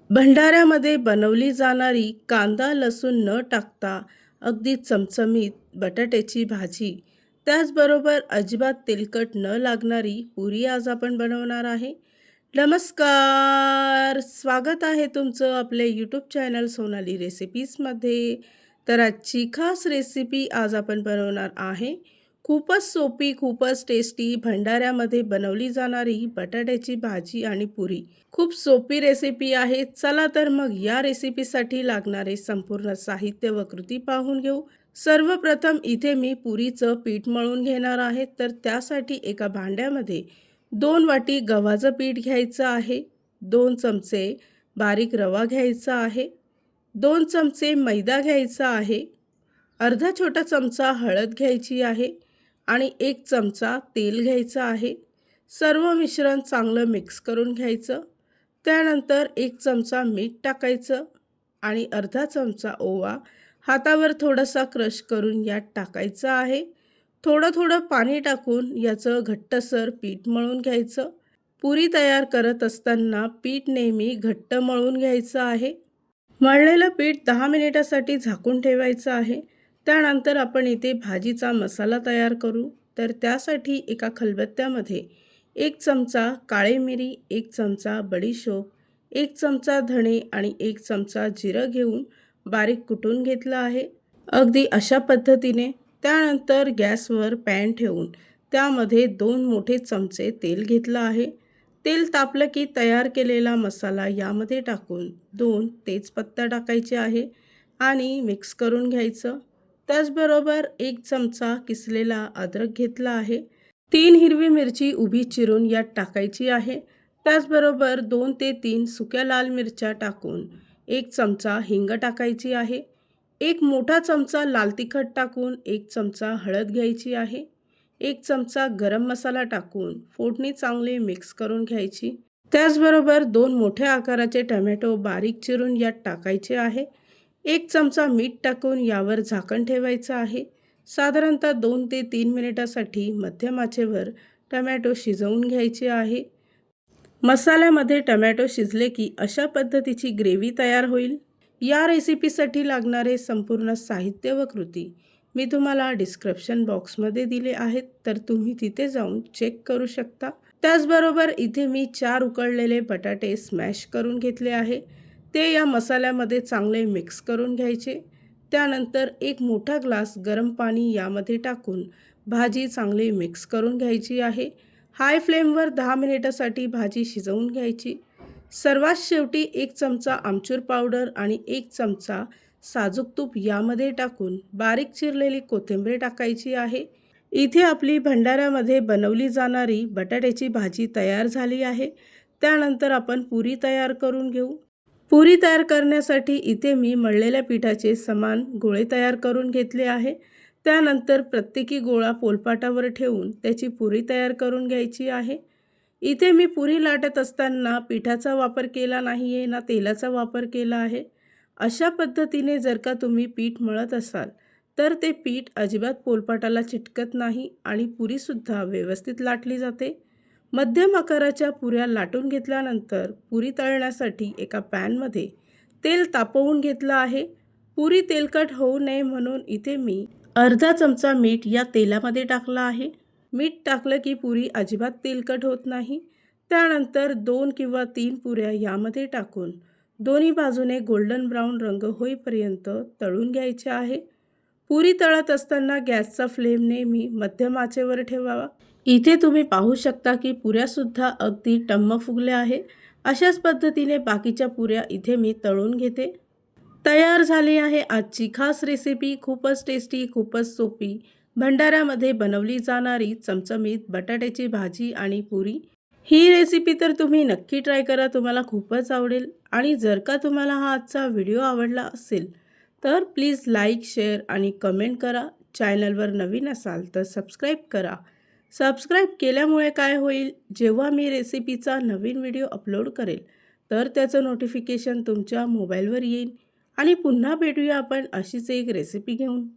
भंडाऱ्यामध्ये बनवली जाणारी कांदा लसूण न टाकता अगदी चमचमीत बटाट्याची भाजी, त्याचबरोबर अजिबात तेलकट न लागणारी पुरी आज आपण बनवणार आहे. नमस्कार, स्वागत आहे तुमचं आपले यूट्यूब चॅनल सोनाली रेसिपीजमध्ये. तर आजची खास रेसिपी आज आपण बनवणार आहे खूपच सोपी, खूपच टेस्टी भंडाऱ्यामध्ये बनवली जाणारी बटाट्याची भाजी आणि पुरी. खूप सोपी रेसिपी आहे. चला तर मग या रेसिपीसाठी लागणारे संपूर्ण साहित्य व कृती पाहून घेऊ. सर्वप्रथम इथे मी पुरीचं पीठ मळून घेणार आहे. तर त्यासाठी एका भांड्यामध्ये 2 वाटी गव्हाचं पीठ घ्यायचं आहे, 2 चमचे बारीक रवा घ्यायचा आहे, 2 चमचे मैदा घ्यायचा आहे, अर्धा छोटा चमचा हळद घ्यायची आहे आणि 1 चमचा तेल घ्यायचं आहे. सर्व मिश्रण चांगलं मिक्स करून घ्यायचं. त्यानंतर 1 चमचा मीठ टाकायचं आणि अर्धा चमचा ओवा हातावर थोडासा क्रश करून यात टाकायचं आहे. थोडं थोडं पाणी टाकून याचं घट्टसर पीठ मळून घ्यायचं. पुरी तयार करत असताना पीठ नेहमी घट्ट मळून घ्यायचं आहे. मळलेलं पीठ 10 मिनिटासाठी झाकून ठेवायचं आहे. त्यानंतर आपण इथे भाजीचा मसाला तयार करू. तर त्यासाठी एका खलबत्त्यामध्ये 1 चमचा काळी मिरी, 1 चमचा बडीशोप, 1 चमचा धणे आणि 1 चमचा जिरं घेऊन बारीक कुटून घेतलं आहे. अगदी अशा पद्धतीने. त्यानंतर गॅसवर पॅन ठेवून त्यामध्ये 2 मोठे चमचे तेल घेतलं आहे. तेल तापलं की तयार केलेला मसाला यामध्ये टाकून 2 तेजपत्ता टाकायचे आहे आणि मिक्स करून घ्यायचं. त्याचबरोबर 1 चमचा किसलेला अद्रक घेतला आहे. 3 हिरवी मिरची उभी चिरून यात टाकायची आहे. त्याचबरोबर 2 ते 3 सुक्या लाल मिरच्या टाकून 1 चमचा हिंग टाकायची आहे. 1 मोठा चमचा लाल तिखट टाकून 1 चमचा हळद घ्यायची आहे. 1 चमचा गरम मसाला टाकून फोडणी चांगली मिक्स करून घ्यायची. त्याचबरोबर 2 मोठ्या आकाराचे टोमॅटो बारीक चिरून यात टाकायचे आहे. 1 चमचा मीठ टाकून यावर झाकण ठेवायचं आहे. साधारणतः 2 ते 3 मिनिटासाठी मध्यम आचेवर टोमॅटो शिजवून घ्यायचे आहे. मसाल्यामध्ये टोमॅटो शिजले की अशा पद्धतीची ग्रेव्ही तयार होईल. या रेसिपीसाठी लागणारे संपूर्ण साहित्य व कृती मी तुम्हाला डिस्क्रिप्शन बॉक्समध्ये दिले आहेत, तर तुम्ही तिथे जाऊन चेक करू शकता. त्याचबरोबर इथे मी 4 उकळलेले बटाटे स्मॅश करून घेतले आहे. ते या मसाल्यामध्ये चांगले मिक्स करून घ्यायचे. त्यानंतर 1 मोठा ग्लास गरम पाणी यामध्ये टाकून भाजी चांगली मिक्स करून घ्यायची आहे. हाय फ्लेमवर 10 मिनिटासाठी भाजी शिजवून घ्यायची. सर्वात शेवटी 1 चमचा आमचूर पावडर आणि 1 चमचा साजूक तूप यामध्ये टाकून बारीक चिरलेली कोथिंबीर टाकायची आहे. इथे आपली भंडाऱ्यामध्ये बनवली जाणारी बटाट्याची भाजी तयार झाली आहे. त्यानंतर आपण पुरी तयार करून घेऊ. पुरी तयार करण्यासाठी इथे मी मळलेल्या पिठाचे समान गोळे तयार करून घेतले आहे. त्यानंतर प्रत्येकी गोळा पोलपाटावर ठेवून त्याची पुरी तयार करून घ्यायची आहे. इथे मी पुरी लाटत असताना पिठाचा वापर केला नाही आहे ना तेलाचा वापर केला आहे. अशा पद्धतीने जर का तुम्ही पीठ मळत असाल तर ते पीठ अजिबात पोलपाटाला चिटकत नाही आणि पुरीसुद्धा व्यवस्थित लाटली जाते. मध्यम आकाराच्या पुऱ्या लाटून घेतल्यानंतर पुरी तळण्यासाठी एका पॅनमध्ये तेल तापवून घेतलं आहे. पुरी तेलकट होऊ नये म्हणून इथे मी अर्धा चमचा मीठ या तेलामध्ये टाकलं आहे. मीठ टाकलं की पुरी अजिबात तेलकट होत नाही. त्यानंतर 2 किंवा 3 पुऱ्या यामध्ये टाकून दोन्ही बाजूने गोल्डन ब्राऊन रंग होईपर्यंत तळून घ्यायचे आहे. पुरी तळत असताना गॅसचा फ्लेम नेहमी मध्यम आचेवर ठेवावा. इथे तुम्ही पाहू शकता की पुऱ्यासुद्धा अगदी टम्म फुगल्या आहे. अशाच पद्धतीने बाकीच्या पुऱ्या इथे मी तळून घेते. तयार झाली आहे आजची खास रेसिपी. खूपच टेस्टी, खूपच सोपी भंडाऱ्यामध्ये बनवली जाणारी चमचमीत बटाट्याची भाजी आणि पुरी. ही रेसिपी तर तुम्ही नक्की ट्राय करा, तुम्हाला खूपच आवडेल. आणि जर का तुम्हाला हा आजचा व्हिडिओ आवडला असेल तर प्लीज लाईक, शेअर आणि कमेंट करा. चॅनलवर नवीन असाल तर सबस्क्राईब करा. सबस्क्राईब केल्यामुळे काय होईल, जेव्हा मी रेसिपीचा नवीन व्हिडिओ अपलोड करेल तर त्याचं नोटिफिकेशन तुमच्या मोबाईलवर येईल. आणि पुन्हा भेटूया आपण अशीच एक रेसिपी घेऊन.